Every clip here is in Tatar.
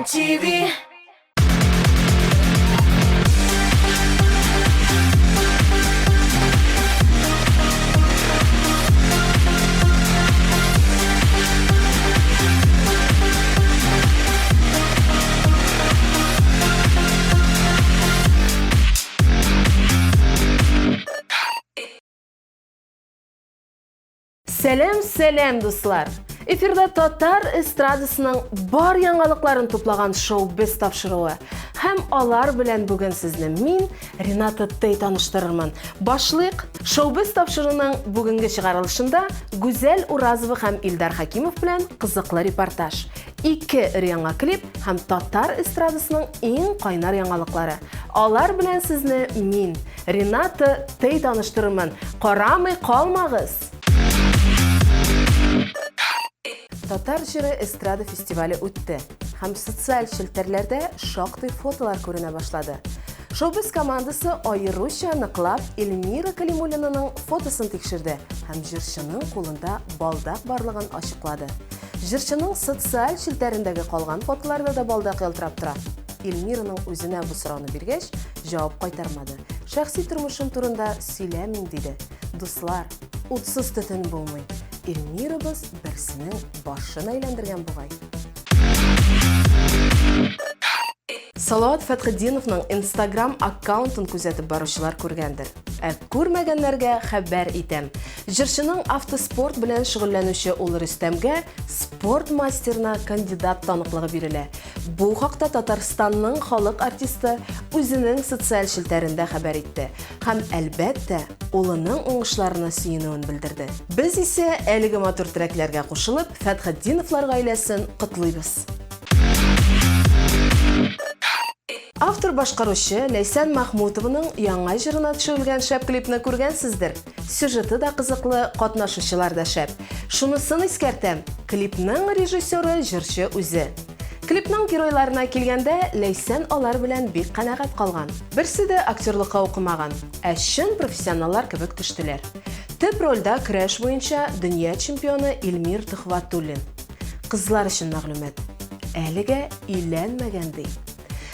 MTV. Сәлем дуслар! Эфирда татар эстрадасының бар яңалыкларын туплаган шоу-біз тапшыруы. Һәм алар белән бүген сезне мин, Рената Тей таныштырырмын. Башлыйк. Шоу-біз тапшыруның бүгенге чыгарылышында Гүзәл Уразова һәм Илдар Хакимов белән кызыклы репортаж. 2 яңа клип һәм татар эстрадасының иң кайнар яңалыклары. Алар белән сезне мин, Рената Тей таныштырырмын. Карамый калмагыз! Татар җыры эстрада фестивале үтте һәм социаль челтәрләрдә шактый фотолар күренә башлады. Шоу-біз командасы аеруча ныклап Эльмира Калимуллинаның фотосын тикшерде һәм җырчының кулында балдак барлыгын ачыклады. Җырчының социаль челтәрендәге калган фотоларда да балдак ялтырап тора. Эльмираның үзенә бу сорауны биргәч, җавап кайтармады. Шәхси тормышым турында сөйләмим диде. Дуслар, утсыз төтен булмый. Эльмирабыз берсенең башын әйләндергән бугай. Салават Фәтхетдиновның Instagram аккаунтын күзәтеп баручылар күргәндер. Күрмәгәннәргә хәбәр итәм. Җырчының автоспорт белән шөгыльләнүче ул Рөстәмгә спорт мастерына кандидат таныклыгы бирелә. Бу хакта Татарстанның халык артисты үзенең социаль челтәрендә хәбәр итте. Һәм әлбәттә, улының уңышларына сөенүен белдерде. Без исә әлеге матур трәкләргә кушылып, Фәтхетдиновлар гаиләсен котлыйбыз. Автор башкаручы Ләйсән Махмутованың яңа җырына төшерелгән шәп клипны күргәнсездер. Сюжеты да кызыклы, катнашучылар да шәп. Шунысын искәртәм, клипның режиссеры җырчы үзе. Клипның геройларына килгәндә, Ләйсән алар белән бик канәгать калган. Берсе дә актерлыкка укымаган, ә чын профессионаллар кебек төштеләр. Төп рольдә көрәш буенча дөнья чемпионы Илмир Төхвәтуллин. Кызлар өчен мәгълүмат. Әлегә өйләнмәгән ди.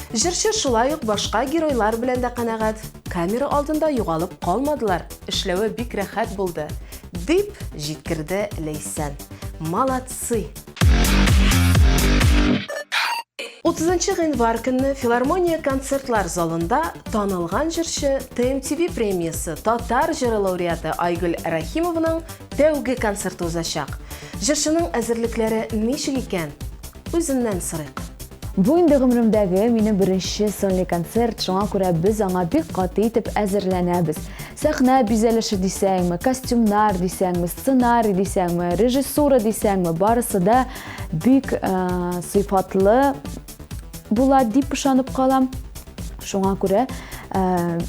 Җырчы шулай ук башка геройлар белән дә канәгать. Камера алдында югалып калмадылар. Эшләве бик рәхәт булды, дип җиткерде Ләйсән. Молодцы! 30 гыйнвар көнне филармония концертлар залында танылган җырчы ТМТV премиясы татар җыры лауреаты Айгөл Рахимованың тәүге концерты узачак. Җырчының әзерлекләре ничек икән? Үзеннән сорыйк. Бу инде гомеремдәге минем беренче сонлы концерт, шуңа күрә без аңа бик каты итеп әзерләнәбез. Сәхнә бизәлеше дисәңме, костюмнар дисәңме, сценарий дисәңме, режиссура дисәңме, барысы да бик сыйфатлы була дип ышанып калам. Шуңа күрә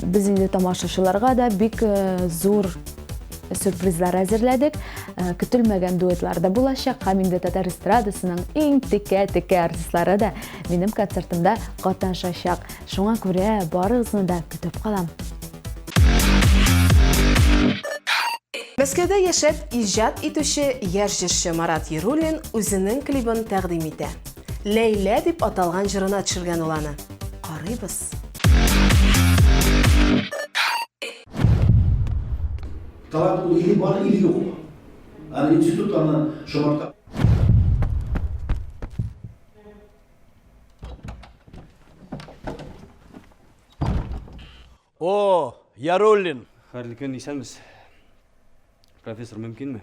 без инде тамашачыларга да бик зур сюрпризлар әзерләдек. Көтелмәгән дуэтлар да булачак. Һәм инде татар эстрадасының иң текә артистлары да минем концертымда катнашачак. Шуңа күрә барыгызны да көтеп калам. Мәскәүдә яшәп иҗат итүче яшь җырчы Марат Яруллин үзенең клибын тәкъдим итә. Ләйлә дип аталган җырына төшергән ул аны. Карыйбыз. Талант или бар, или yok. Yani институт аны шомарта. О, Яруллин. Хәерле көн, исәнмез. Профессор, мөмкинме?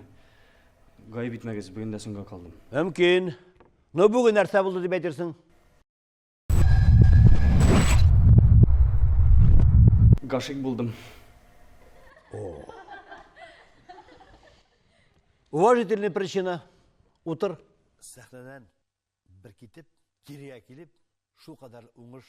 Гаеп итмәгез, бүген дә соңга калдым. Мөмкин. Но бүген нәрсә булды дип әйтерсең? Гашик булдым. Уважительная причина. Утыр. Сәхнәдән бер китеп, кирегә килеп, шу кадәр уңыш.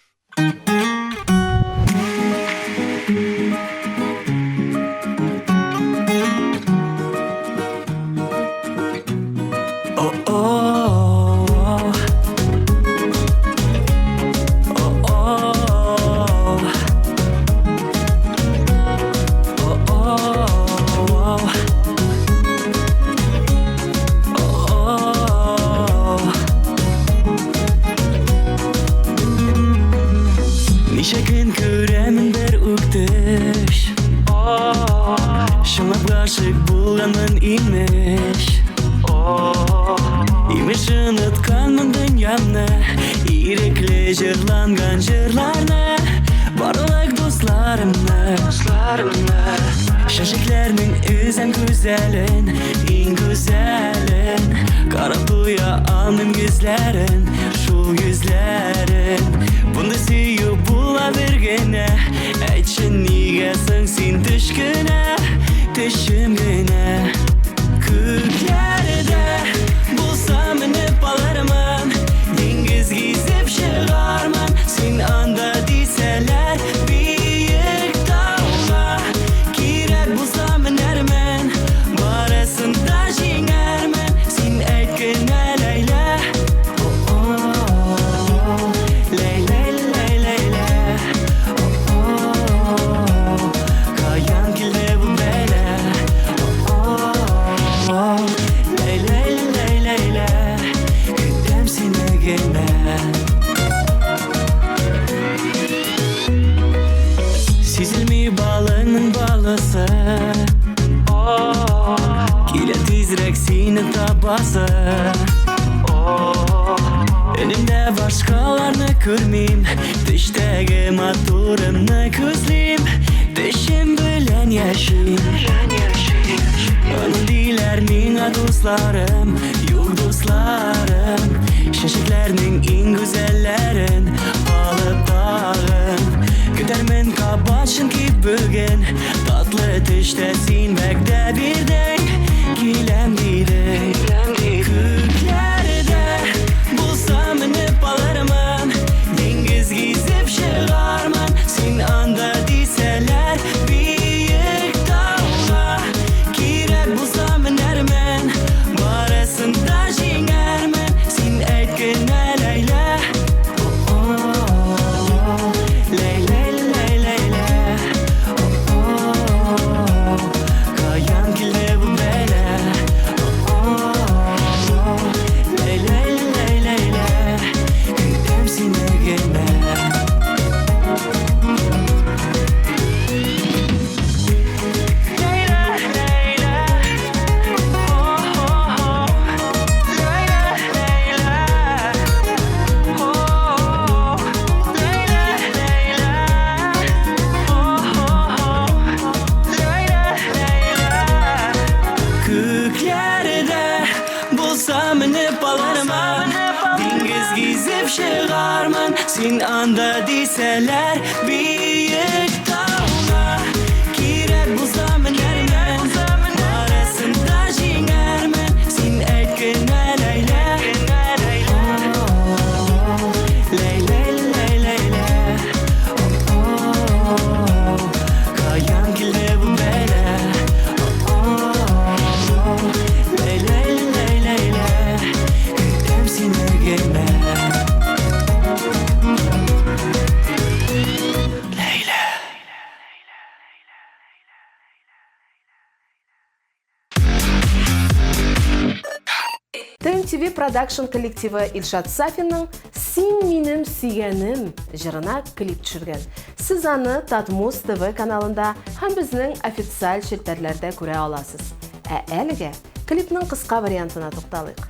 uyanma İrekli jırlangan jırlarna Barlık dostlarımla Şaşıklarının özен güzelin En güzelin Karab duya almam gözlerin Şu yüzlerin Bunda süyü bulabilirgene Aytşın nigesin sen düşküne Düşümgüne Köklerde Bulsam inip alırman Dengiz gizip çıkarman Sen anda deseler Büyük dağla Kirek bulsam inermen Barasında jinermen Sen aytgına Leyla Oh oh Leyla Leyla Oh oh Kayan kilde bu bela Oh Leyla Leyla Gündem seni gelme Sizilmi balının balısı Kile tizrek seni tabası Önümde başkalarını görmeyim Düşteki motorumla közleyim Düşüm bilen yaşayım Onu diler mina dostlarım Yok dostlarım Şaşıklarının en güzellerin Alıp dağım Güdermen kabaşın ki bugün Tatlı tüşte sin bekle birden Kilem gidin Köklerde Bulsam inip alırman Dengiz gizip çıkarman Sen anda deseler Büyük dağla Kirek bulsam inermen Barasında jinermen Sen aytgına Leyla Oh oh Leyla Leyla Oh oh Kayan kilde bu bela Oh oh Leyla Leyla Gündem seni gelme Leyla Leyla Oh oh Leyla Leyla Oh Leyla Leyla Oh Leyla Leyla Köklerde Bulsam inip alırman Dengiz gizip çıkarman Sen anda deseler Büyük dağla Kirek bulsam inermen Arasında jinermen Sen aytgına Leyla Oh Leyla Leyla Oh Kayan kilde bu bela Oh Leyla Leyla Gündem seni gelme Leyla ТМТV Production коллективі Илшат Сафинның «Сен менім сүйгенім» жырына клип түшірген. Сіз аны Татмус ТВ каналында һәм безнең официаль шелтәрләрдә күрә аласыз. Әлегә клипның кыска вариантына тукталыйк.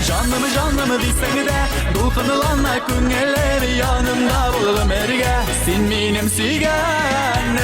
Canlımı canlımı bilsene de Dulkınılanma küngeleri yanımda bulalım erge Sen benim sügenim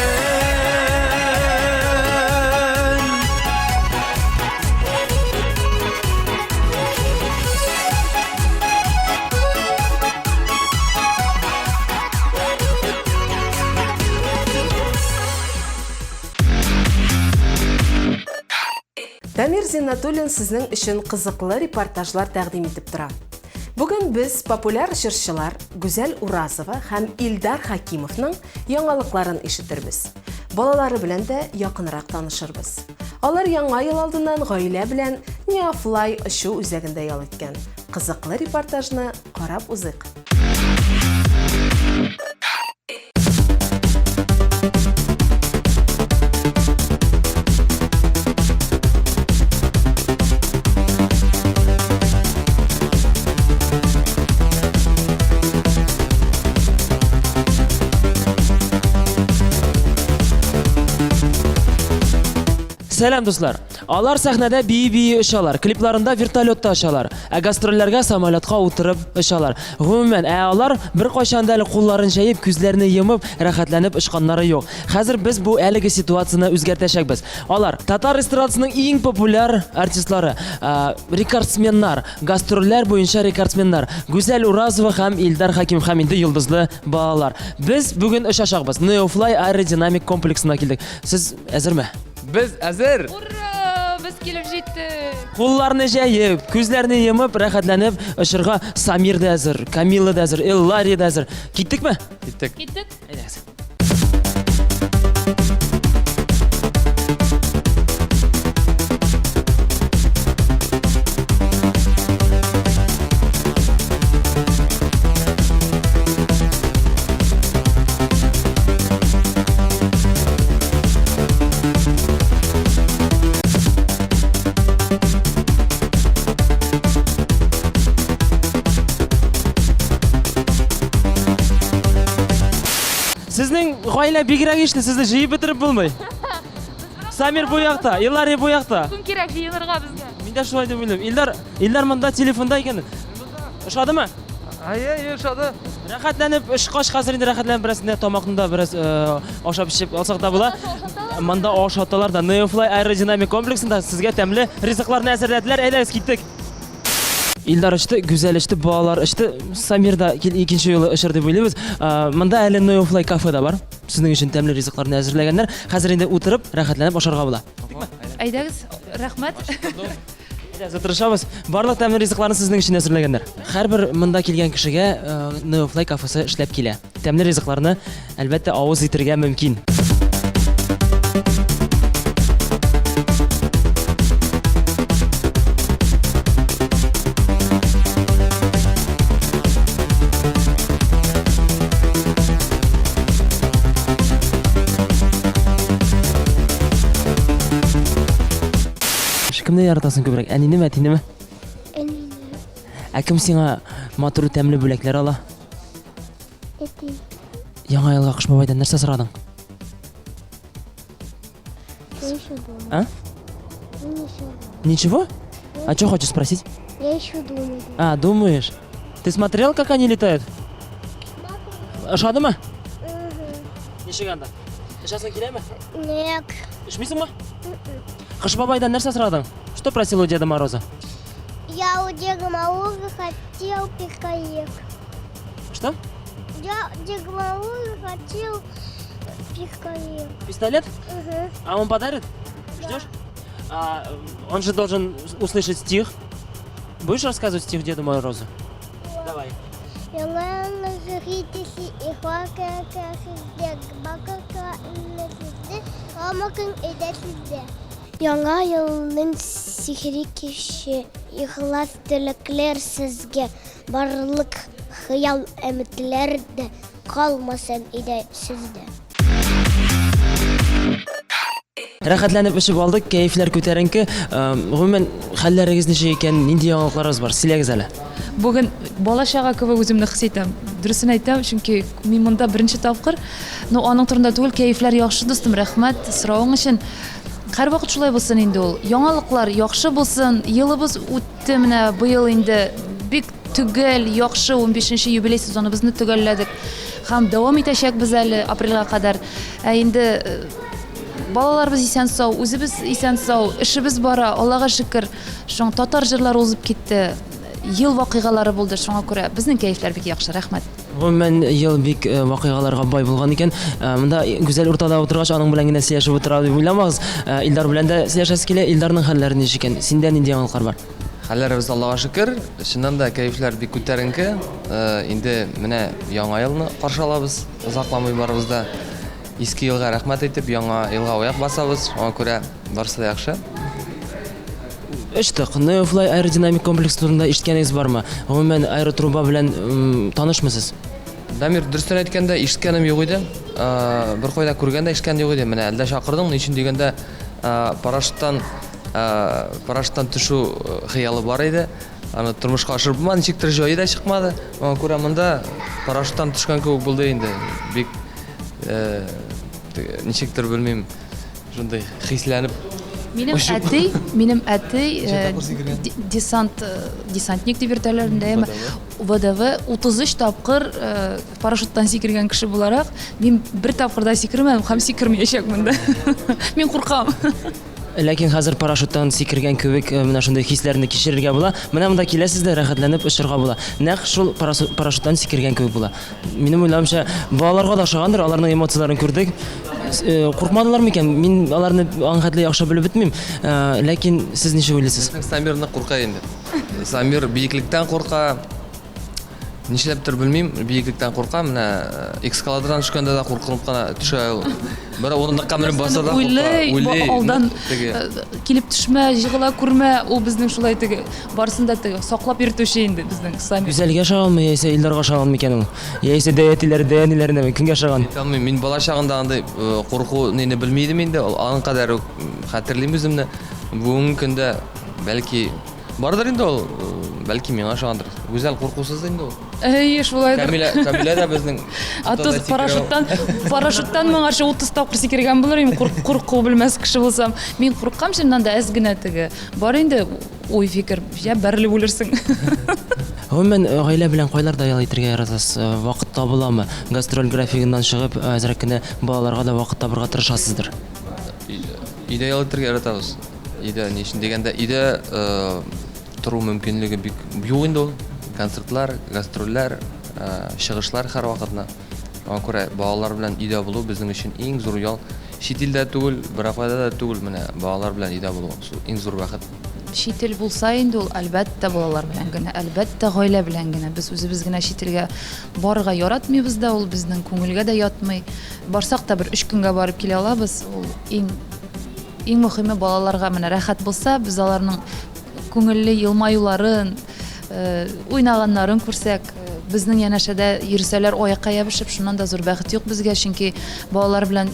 Дамир Зиннатуллин сезнең өчен кызыклы репортажлар тәкъдим итеп тора. Бүген без популяр җырчылар Гүзәл Уразова һәм Илдар Хакимовның яңалыкларын ишетербез. Балалары белән дә якынрак танышырбыз. Алар яңа ел алдыннан гаилә белән Неофлай очу үзәгендә ял иткән. Кызыклы репортажны карап узыйк. Сәлам дуслар. Алар сәхнәдә бии очалар, клипларында вертолетта очалар, гастрольләргә самолетка утырып очалар. Гомумән, алар бер кайчан да кулларын җәеп, күзләрне йомып, рәхәтләнеп очканнары юк. Хәзер без бу әлеге ситуацияны үзгәртәчәкбез. Алар татар эстрадасының иң популяр артистлары, рекордсменнар, гастрольләр буенча рекордсменнар Гүзәл Уразова һәм Илдар Хаким һәм инде йолдызлы балалар. Без бүген очачакбыз. Neofly аэродинамик комплексына килдек. Сез әзерме? Biz әзер. Ура! Biz килеп җиттек. Кулларны җәеп, күзләрне йомып, рәхәтләнеп очырга Самир да әзер, Камила да әзер, Эллари да әзер. Киттекме? Киттек. Киттек. Әйдәгез. Сезнең гаилә бигрәк ишле, сезне җыеп бетереп булмый. Самир бу якта, Эллари бу якта. Кем кирәк җыенырга безгә? Мин дә шулай дип уйлыйм. Илдар монда телефонда икән. Ошадымы? Ошады. Рәхәтләнеп ышкач хәзер инде рәхәтләнеп берсендә тамакында бераз ашап эчеп алсак да була. Монда ашаталар да Neofly аэродинамик комплексында сезгә тәмле ризыкларны әзерләделәр. Әйдәгез киттек. Илдар очты, Гүзәл очты, балалар очты, Самир да икенче юлы очыр дип уйлыйбыз. Монда әле Neofly кафе да бар. Сезнең өчен тәмле ризыкларны әзерләгәннәр. Хәзер инде утырып, рәхәтләнеп ашарга була. Әйдәгез, рәхмәт. Әйдәгез, тырышабыз. Барлык тәмле ризыкларны сезнең өчен әзерләгәннәр. Һәрбер монда килгән кешегә Neofly кафесы эшләп килә. Тәмле ризыкларны әлбәттә авыз итәргә мөмкин. Кемне яратасың күбрәк? Әнинеме, әтинеме? Әнине. Ә кем сиңа матур тәмле бүләкләр ала? Әти. Яңа елга Кыш бабайдан нәрсә сорадың? Я еще думаю. А? Ничего. Ничего? А что хочешь спросить? Я еще думаю. А, думаешь? Ты смотрел, как они летают? Ошадымы? Ничек анда? Ошасың киләме? Нет. Ишмисеңме? Кыш бабайдан нәрсә сорадың? Что просил у Деда Мороза? Я у Деда Мороза хотел пикаек. Что? Я у Деда Мороза хотел пикаек. Пистолет? Угу. А он подарит? Ждешь? А, он же должен услышать стих. Будешь рассказывать стих Деду Морозу? Давай. Яңа елның сихри кеше, ихлас теләкләр сезгә, барлык хыял өметләр дә калмасын иде сездә. Рәхәтләнеп эшеп алдык, кәефләр күтәренке. Гомумән хәлләрегез ничек икән, нинди яңалыкларыбыз бар? Сөйләгез әле. Бүген балачага кебек үземне хис итәм. Дөресен әйтәм, чөнки мин монда беренче тапкыр, но аның турында түгел, кәефләр яхшы достым, рәхмәт соравың өчен. Һәрвакыт шулай булсын инде ул. Яңалыклар яхшы булсын. Елыбыз үтте, менә быел инде бик түгел, яхшы 15нче юбилей сезоныбызны төгәлләдек. Һәм дәвам итәчәкбез әле апрельгә кадәр. Инде балаларыбыз исән сау, үзебез исән сау, эшебез бара, Аллага шөкер. Шуң татар җырлары узып китте. Ел вакыйгалары булды, шуңа күрә безнең кәефләр бик яхшы, рәхмәт. Гомумән ел бик вакыйгаларга бай булган икән. Монда Гүзәл уртада утыргач, аның белән генә сөйләшеп утыра дип уйламагыз. Илдар белән дә сөйләшәсе килә. Илдарның хәлләре ничек икән? Синдә нинди яңалыклар бар? Хәлләребез Аллага шөкер. Чыннан да кәефләр бик күтәренке. Инде менә яңа елны каршылабыз. Узакламый барыбыз да. Иске елга рәхмәт әйтеп, яңа елга аяк басабыз. Аңа күрә барысы да яхшы. Эштек, Neofly аэродинамик комплекс турында ишеткәнегез бармы? Гомумән аэротруба белән танышмысыз? Дамир, дөрестән әйткәндә ишеткәнем юк иде. Бер кайда күргәндә ишеткән юк иде. Менә әлдә чакырдың, ни өчен дигәндә парашюттан төшү хыялы бар иде. Аны тормышка ашырман, ничектер җае да чыкмады. Аңа күрә монда парашюттан төшкән кебек булды инде. Бик ничектер белмим, шундый хисләнеп Минем әтей десантник дип йөртәләрендә ВДВ 33 тапкыр парашюттан сикергән кеше буларак, мин бер тапкырда сикермәдем һәм сикермәячәкмен дә. Мин куркам. Ләкин хәзер парашюттан сикергән кебек менә шундый хисләрне кичерергә була. Менә монда киләсез дә рәхәтләнеп очырга була. Нәкъ шул парашюттан сикергән кебек була. Минем уйлавымча, балаларга да ошагандыр, аларның эмоцияларын күрдек. Куркмадылар микән? Мин аларны аңгыдлы яхшы белеп бетмим. Ләкин сез ничә уйлыйсыз? Самирны курка инде. Самир бийеклектән курка. Нишләптер белмим, бийеклектән курка. Менә эскалатордан төшкәндә дә куркынып кына төшә. Бер урындыкка менеп баса да уйлый. Алдан килеп төшмә, җыгыла күрмә, ул безнең шулай теге барсында теге саклап йөртүче инде безнең Самир. Гүзәлгә шаганмы, яисә Илдарга шаганмы икән ул? Яисә дәятиләренә кемгә шаган? Белмим, мин бала чагында андай курку нене белмидем инде. Аның кадәр хәтерлим үземне. Бүгенге көндә бәлки бардыр инде ул, бәлки миңа шагандыр. Гүзәл куркусыз инде ул. Шулайдыр. Камилә дә безнең парашюттан моңарчы 30 тапкыр сикергән булыр, мин курку белмәс кеше булсам. Мин курккам шуннан да әз генә теге. Бар инде уй фикер, я бәрли булырсың. Гомумән, гаилә белән кайларда ял итәргә яратасыз? Вакыт табыламы? Гастроль графигыннан чыгып, әзрәк кенә балаларга да вакыт табырга тырышасыздыр. Өйдә ял итәргә яратабыз. Өйдә ни өчен дигәндә, өйдә тору мөмкинлеге бик юк инде ул. Концертлар, гастрольләр, чыгышлар һәр вакытна. Аңа күрә балалар белән өйдә булу безнең өчен иң зур ял. Чит илдә түгел, Брафайда да түгел, менә балалар белән өйдә булу иң зур бәхет. Чит ил булса инде ул әлбәттә балалар белән генә, әлбәттә гаилә белән генә. Без үзебез генә чит илгә барырга яратмыйбыз да, ул безнең күңелгә дә ятмый. Барсак та бер 3 көнгә барып килә алабыз. Ул иң мөһиме балаларга менә рәхәт булса, без аларның күңелле елмаюларын, уйнаганнарын күрсәк, безнең янәшәдә йөрсәләр аякка ябышып, шуннан да зур бәхет юк безгә, чөнки балалар белән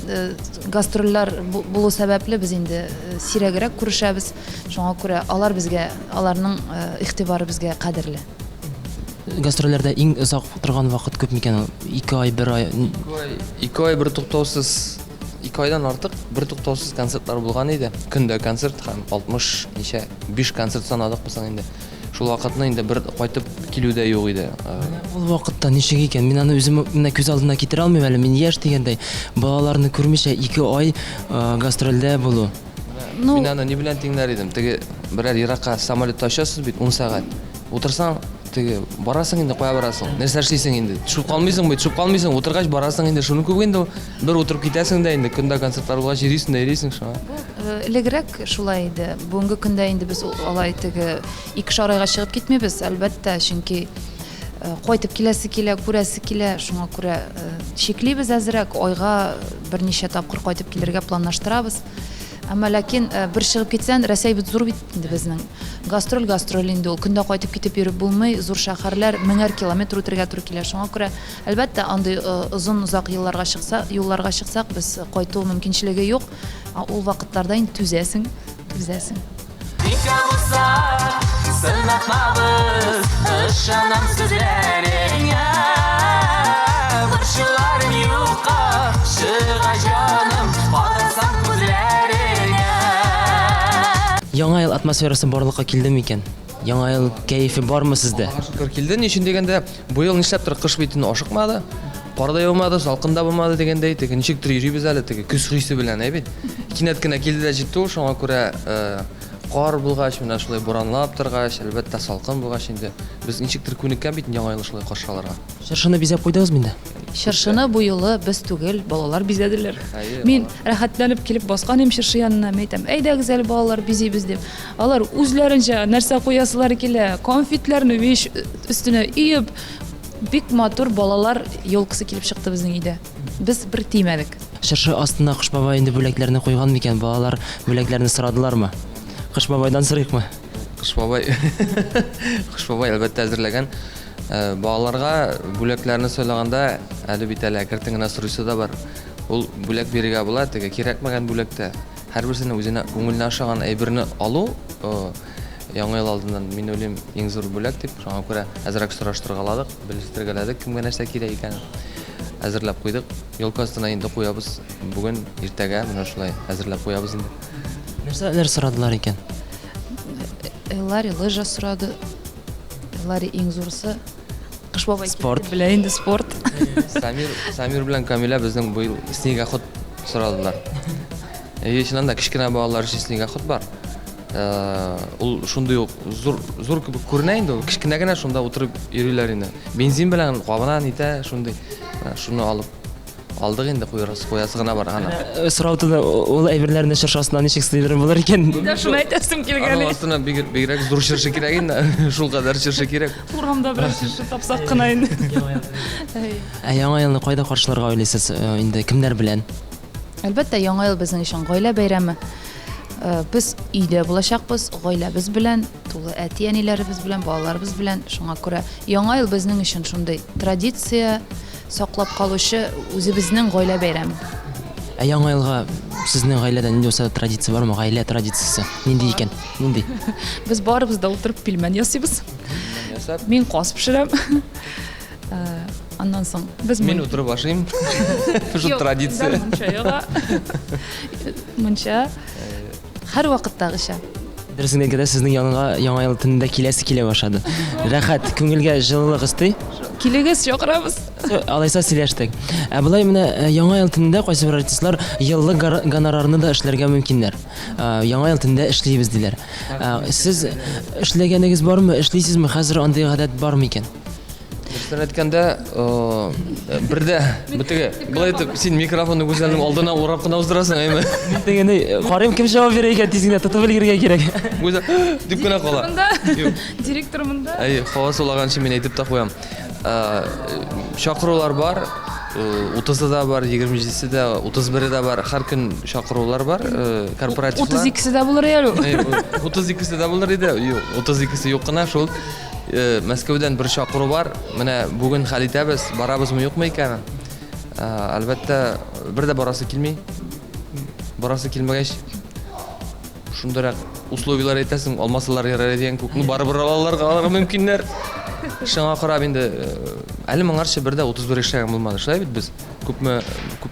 гастрольләр булу сәбәпле без инде сирәгрәк күрешәбез. Шуңа күрә алар безгә, аларның игътибары безгә кадерле. Гастрольләрдә иң озак торган вакыт күп микән? 2 ай, 1 ай. 2 ай бер туктаусыз, 2 айдан артык бер туктаусыз концертлар булган иде. Көндә концерт һәм 60 ничә 5 концерт санадык булсаң инде. Шул вакытны инде бер кайтып килүдә юк иде. Ул вакытта ничек икән? Мин аны үзем менә күз алдына китерә алмыйм әле. Мин яшь дигәндәй балаларны күрмичә 2 ай гастрольдә булу. Мин аны ни белән тиңләр идем. Теге берәр еракка самолетта очасыз бит 10 сәгать. Утырсаң, теге барасың инде кая барасың? Нәрсә эшлисең инде? Төшүп калмыйсың, утыргач барасың инде. Шуны күп инде. Бер утырып китәсең дә инде көндә концертлар булгач йөрисең шуңа. Элегрәк шулай иде. Бүгенге көндә инде без алай теге 2 айга чыгып китмибез, әлбәттә, чөнки кайтып киләсе килә, күрәсе килә, шуңа күрә шиклибез әзрәк, айга берничә тапкыр кайтып килергә планлаштырабыз. Әмма ләкин бер чыгып китсәң, Россия бит зур бит инде безнең. Гастроль инде ул көндә кайтып китеп йөреп булмый, зур шәһәрләр 1000 километр үтәргә туры килә. Шуңа күрә әлбәттә андый озак юлларга чыксак, без кайту мөмкинчелеге юк. Ул вакытларда инде түзәсең. Никамса сынатмабыз, ышанам сүзләреңә. Борчуларым юкка чыга җаным, карасам күзләреңә. Яңа ел атмосферасы барлыкка килдеме икән? Яңа ел кәефе бармы сездә? Шөкер килде. Ни өчен дигәндә, бу ел нишләптер кыш битен ашыкмады. Кар да яумады, салкын да булмады дигәндәй, теге ничектер йөрибез әле, теге күз хисе белән, бит. Кинәт кенә килде дә җитте, шуңа күрә кар булгач, менә шулай буранлап торгач, әлбәттә салкын булгач инде без ничектер күнеккән бит яңа ел шулай каршыларга. Шыршыны бизәп куйдыгызмы инде? Шыршыны бу юлы без түгел, балалар бизәделәр. Мин рәхәтләнеп килеп баскан им шыршы янына, әйтәм, әйдәгез әле балалар бизибез дип. Алар үзләренчә нәрсә куясылар килә, конфетларны виш өстенә иеп, бик матур балалар елкысы килеп чыкты безнең өйдә. Без бер тимәдек. Шыршы астына Кыш бабай инде бүләкләрне куйган микән? Балалар бүләкләрне сорадылармы? Кыш бабайдан сырыйкмы? Кыш бабай әлбәттә әзерләгән. Балаларга бүләкләрне сөйләгәндә әле бит әле әкертен генә сорыйсы да бар. Ул бүләк бирергә була, теге кирәкмәгән бүләктә һәрберсенә үзенә күңеленә ошаган әйберне алу яңа ел алдыннан мин уйлыйм иң зур бүләк дип. Шуңа күрә әзрәк сораштыргаладык, белештергаләдек кемгә нәрсә кирәк икәнен. Әзерләп куйдык. Елка астына инде куябыз. Бүген иртәгә менә шулай әзерләп куябыз инде. Нәрсәләр сорадылар икән? Ларри лыжа сұрады. Ларри ең зурысы. Қыш бабай Спорт. Біле енді спорт. Самир белән Камиля безнең быел снегоход сорадылар. Чыннан да кичкенә балалар өчен снегоход бар. Ул шундый ук зур кебек күренә инде, ул кичкенә генә шунда утырып йөриләр инде. Бензин белән кабына итә, шундый. Шуны алып алдык инде, куясы гына бар ана. Сораудыны ул әйберләрне шыршасына ничек сыйдырып булыр икән? Шуны әйтәсем килгән. Аның астына бигрәк зур шыршы кирәк инде, шул кадәр шыршы кирәк. Урамда бер шыршы тапсак кына инде. Яңа елны кайда каршыларга уйлыйсыз? Инде кемнәр белән? Әлбәттә, яңа ел безнең өчен гаилә бәйрәме. Без өйдә булачакбыз, гаиләбез белән, тулы әти-әниләребез белән, балаларыбыз белән. Шуңа күрә яңа ел безнең өчен шундый традиция саклап калучы үзебезнең гаилә бәйрәме. Яңа елга сезнең гаиләдә нинди үсә традиция бармы? Гаилә традициясе нинди икән? Нинди? Без барыбыз да утырып пилмән ясыйбыз. Мин кас пешерәм. Аннан соң без Мин утырып ашыйм. Шул традиция. Мунча һәр вакыттагыча. Дөресен әйткәндә, сезнең яныңа яңа ел төнендә киләсе килә башлады. Рәхәт, күңелгә җылылык исти. Килегез, чакырабыз. Алайса сөйләштек. Булай менә яңа ел төнендә кайсы бер артистлар еллык гонорарны да эшләргә мөмкиннәр. Яңа ел төнендә эшлибез диләр. Сез эшләгәнегез бармы? Эшлисезме? Хәзер андый гадәт бармы икән? Дөресен әйткәндә, бердә битеге, булай итеп, син микрофонны күзләрнең алдына урап кына уздырасың, әйме? Дигәне, карыйм кем җавап бирә икән тизгенә тотып өлгергә кирәк. Үзә дип кенә кала. Директорымында. Әй, хава сулаганчы мин әйтеп та куям. Чакырулар бар, 30-ы да бар, 27-се дә, 31-е дә бар, һәр көн чакырулар бар, корпоративлар. 32-се дә булыр әле. 32-се дә булыр иде. Юк, 32-се юк кына шул. Мәскәүдән бер чакыру бар. Менә бүген хәл итәбез, барабызмы юкмы икән? Әлбәттә, бер дә барасы килми. Барасы килмәгәч, шундырак условиялар әйтәсең, алмасалар ярар дигән күкне барыбер алаларга мөмкиннәр. Шуңа карап инде әле моңарчы бердә 31 эшләгән булмады. Шулай бит без күпме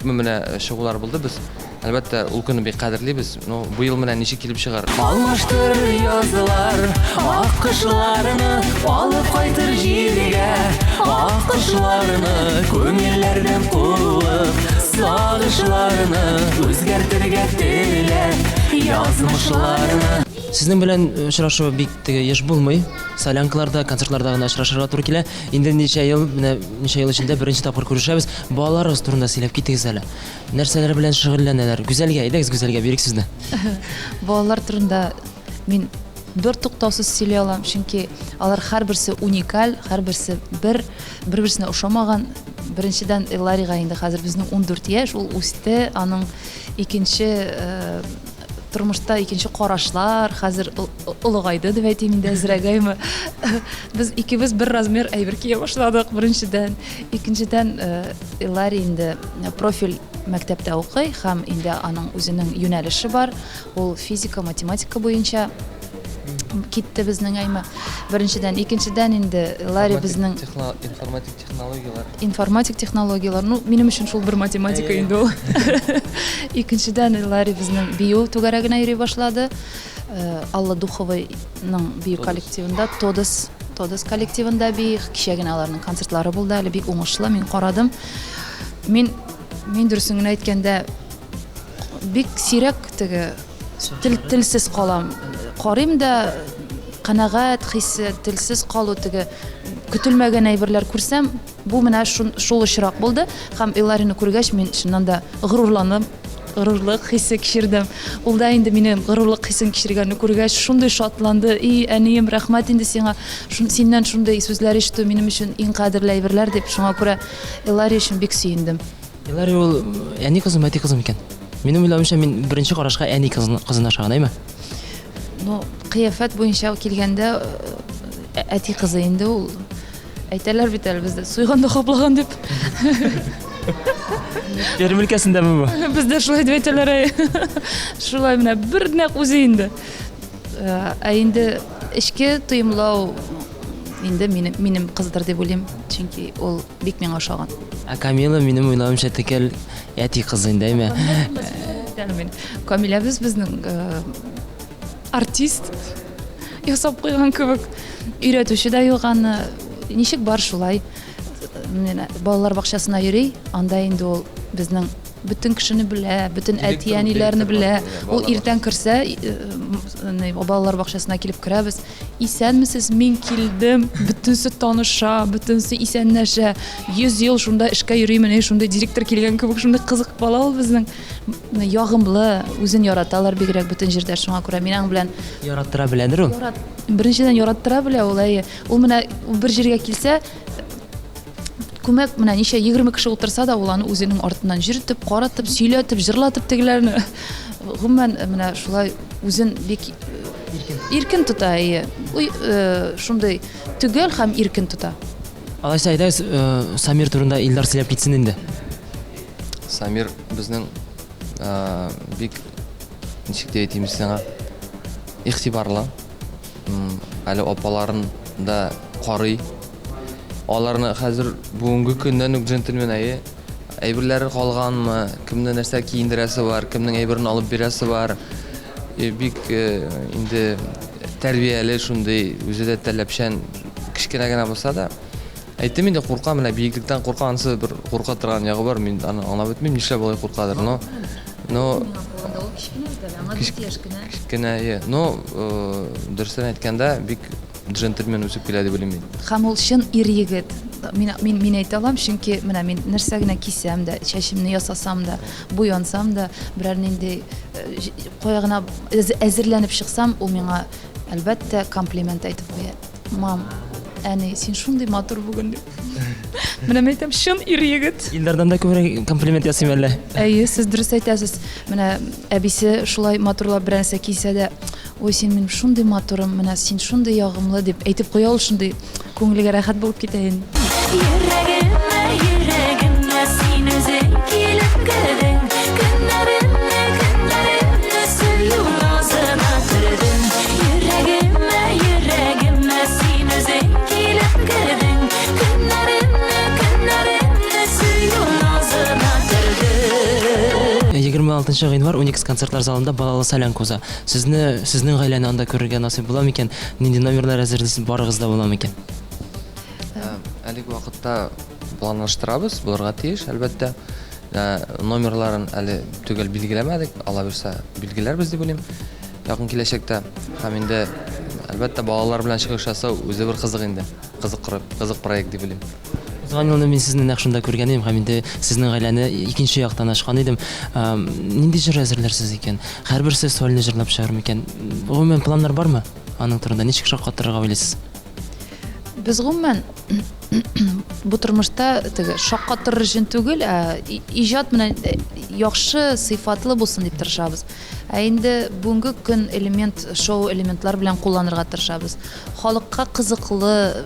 менә чыгулар булды без. Әлбәттә, ул көнне бик кадерлибез. Ну, бу ел менә ничек килеп чыгар? Алмаштыр язлар, ак кышларны, алып кайтыр җиргә. Ак кышларны, күңелләрдән куып, сагышларны үзгәртергә теләп, язмышларны. Сезнең белән очрашу бик теге еш булмый. Солянкаларда, концертларда гына очрашырга туры килә. Инде ничә ел эчендә беренче тапкыр күрешәбез. Балаларыбыз турында сөйләп китегез әле. Нәрсәләр белән шөгыльләнәләр? Гүзәлгә, әйдәгез гүзәлгә бирик сезне. Балалар турында мин бер туктаусыз сөйли алам, чөнки алар һәрберсе уникаль, һәрберсе бер-берсенә ошамаган. Беренчедән Ларига инде хәзер безнең 14 яшь, ул үсте, аның икенче тормышта икенче карашлар, хәзер улыгайды дип әйтим инде әзрәгәйме. Без икебез бер размер әйбер кия башладык беренчедән. Икенчедән Лари инде профиль мәктәптә укый һәм инде аның үзенең юнәлеше бар. Ул физика, математика буенча китте безнең әйме. Беренчедән, икенчедән инде Лари безнең информатик технологиялар. Ну, минем өчен шул бер математика инде ул. Икенчедән Лари безнең бию түгәрәгенә йөри башлады. Алла Духовойның бию коллективында, Тодос коллективында бию, кичә генә аларның концертлары булды, әле бик уңышлы, мин карадым. Мин дөресен генә әйткәндә бик сирәк теге телсез калам. Карыйм да канагать хиссе, телсез калу теге көтелмәгән әйберләр күрсәм, бу менә шул очрак булды. Һәм Ларины күргәч, мин шуннан да горурланып, горурлык хиссе кичердем. Ул да инде минем горурлык хиссен кичергәнне күргәч, шундый шатланды. И әнием, рәхмәт инде сиңа. Синнән шундый сүзләр ишетү минем өчен иң кадерле әйберләр дип, шуңа күрә Лари өчен бик сөендем. Лари ул әни кызым, әти кызым икән. Минем уйлавымча, мин беренче карашка әни кызына ошаган, әйме? Ну, кыяфәт буенча килгәндә әти кызы инде ул. Әйтәләр бит әле бездә суйганда хаплаган дип. Пермь өлкәсендәме бу? Бездә шулай дип әйтәләр. Шулай менә бер нәкъ үзе инде. Инде эчке тоемлау инде минем кыздыр дип уйлыйм, чөнки ул бик миңа ошаган. Камила минем уйлавымча текел әти кызы инде, әйме? Мен Камилябыз безнең артист ясап куйган кебек. Өйрәтүче дә юганы ничек бар шулай. Менә балалар бакчасына йөри, анда инде ул безнең bütün кешене белә, bütün әтияниләрне белә. Ул иртән керсә, балалар бакчасына килеп керәбез. Исәнмесез, мин килдем. Бөтенсе таныша, бөтенсе исәнләшә. 100 ел шунда эшкә йөри, менә шунда директор килгән кебек, шунда кызык бала ул безнең. Ягымлы, үзен яраталар бигрәк бөтен җирдә, шуңа күрә мин аның белән Яраттыра беләдер ул. Беренчедән яраттыра белә ул. Ул менә бер җиргә килсә, күмәк менә ничә 20 кеше утырса да ул аны үзенең артыннан җиретеп, каратып, сөйләтеп, җырлатып тегеләрне. Гомумән менә шулай үзен бик иркен тота. Шундай түгел һәм иркен тота. Алайса әйдәгез, Самир турында Илдар сөйләп китсен инде. Самир безнең бик ничек дип әйтим сиңа игътибарлы. Әле апаларын да карый. Аларны хәзер бүгенге көннән үк джентльмен әйберләре калганмы, кемне нәрсә киендерәсе бар, кемнең әйберен алып бирәсе бар. Бик инде тәрбияле шундый үзе дә таләпчән кичкенә генә булса да. Әйттем инде куркам, менә биеклектән куркансы бер курка торган ягы бар, мин аны аңлап бетмим, нишләп болай куркадыр. Кичкенә, дөресен әйткәндә бик джентльмен үсеп килә дип уйлыйм мин. Һәм ул чын ир егет. Мин әйтә алам, чөнки менә мин нәрсә генә кисәм дә, чәчемне ясасам да, буянсам да, берәр нинди кая гына әзерләнеп чыксам, ул миңа әлбәттә комплимент әйтеп куя. Мам, әни, син шундый матур бүген дип. Менә әйтәм, чын ир егет. Илдардан да күбрәк комплимент ясыйм әллә? Сез дөрес әйтәсез. Менә әбисе шулай матурлап берәрсә кисә дә, ой, син минем шундый матурым, менә син шундый ягымлы дип әйтеп куя ул, шундый күңелгә рәхәт булып китә инде. Йөрәгемә син үзең килеп кердең, көннәремне сөю назына кердең. Йөрәгемә син үзең килеп кердең, көннәремне сөю назына кердең. 26 гыйнвар 12 концертлар залында балалы солянка уза. Сезнең гаиләне анда күрергә насыйп була микән? Нинди номерлар әзерлисез, барыгызда була микән? Әлеге вакытта планлаштырабыз, булырга тиеш, әлбәттә. Номерларын әле түгел билгеләмәдек, ала бирсә билгеләрбез дип уйлыйм. Якын киләчәктә һәм инде әлбәттә балалар белән чыгыш ясау үзе бер кызык инде. Кызык проект дип уйлыйм. Узган елны мин сезне нәкъ шунда күргән идем һәм инде сезнең гаиләне икенче яктан ачкан идем. Нинди җыр әзерләрсез икән? Һәрберсе сольны җырлап чыгар микән? Гомумән планнар бармы? Аның турында ничек шаккатырга уйлыйсыз? Без гомумән бу тормышта шаккатыр өчен түгел, иҗат менән яхшы, сыйфатлы булсын дип тырышабыз. Инде бүгенге көн шоу элементлар белән кулланырга тырышабыз. Халыкка кызыклы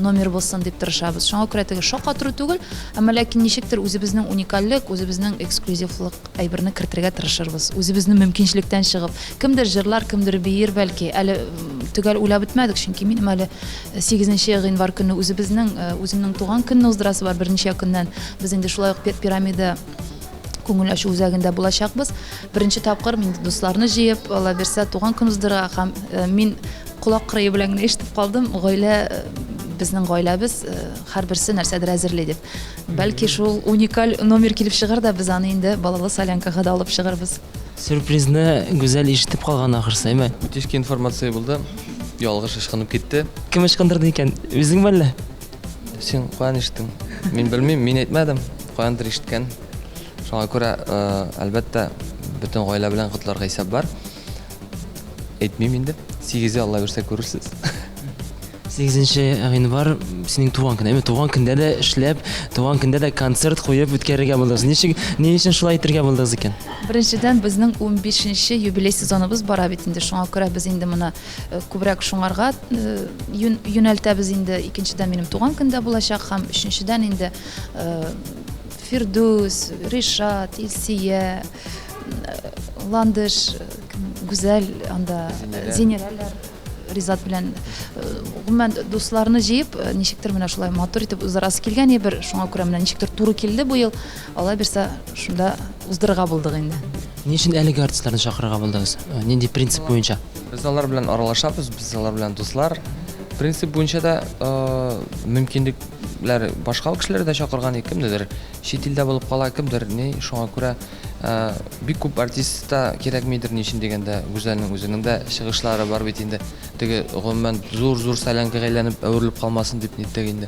номер булсын дип тырышабыз. Шуңа күрә шаккатыру түгел, әмма ләкин ничектер үзебезнең уникальлык, үзебезнең эксклюзивлык әйберне кертергә тырышырбыз. Үзебезнең мөмкинчелектән чыгып, кемдер җырлар, кемдер бийер бәлки. Әле түгел уйлап бетмәдек, чөнки мин әле 8 гыйнвар көнне үземнең туган көнне уздырасы бар, берничә көннән. Без инде шулай ук пирамида күңел ачу үзәгендә булачакбыз. Беренче тапкыр мин дусларны җыеп, Алла берсә туган көн уздырырга һәм мин кулак кырые белән генә ишетеп калдым. Безнең гаиләбез һәрберсе нәрсәдер әзерли дип. Бәлки шул уникаль номер килеп чыгар да без аны инде балалы солянкага да алып чыгарбыз. Сюрпризны гүзәл ишетеп калган ахырсы, әйме? Тишке информация булды. Ялгыш ышкынып китте. Кем ышкындырды икән? Үзең белә? Син каян ишеттең? Мин белмим, мин әйтмәдем. Каяндыр ишеткән. Шуңа күрә, әлбәттә, бөтен гаилә белән котларга хисап бар. Әйтмим инде. 8 Алла берсә күрерсез. 8 гыйнвар синең туган көн, әйме? Туган көндә дә эшләп, туган көндә дә концерт куеп үткәрергә булдыгыз. Ни өчен шулай итәргә булдыгыз икән? Беренчедән безнең 15-нче юбилей сезоныбыз бара бит инде. Шуңа күрә без инде моны күбрәк шуңарга юнәлтәбез инде. Икенчедән минем туган көндә булачак һәм өченчедән инде Фирдус, Ришат, Илсия, Ландыш, гүзәл анда Зинерәләр, Ризат белән гомумән дусларны җыеп, ничектер менә шулай матур итеп узарасы килгән бер, шуңа күрә менә ничектер туры килде бу ел. Алла берсә шунда уздырырга булдык инде. Ни өчен әлеге артистларны чакырырга булдыгыз? Нинди принцип буенча? Без алар белән аралашабыз, без алар белән дуслар. Принцип буенча да мөмкинлекләр башка кешеләр дә чакырган, кемдер чит илдә булып кала, кемдер ни, шуңа күрә бик күп артистта кирәкмидер ни өчен дигәндә, үзенең дә чыгышлары бар бит инде. Теге гомумән зур сәләнкәгә әйләнеп әверелеп калмасын дип ниттек инде.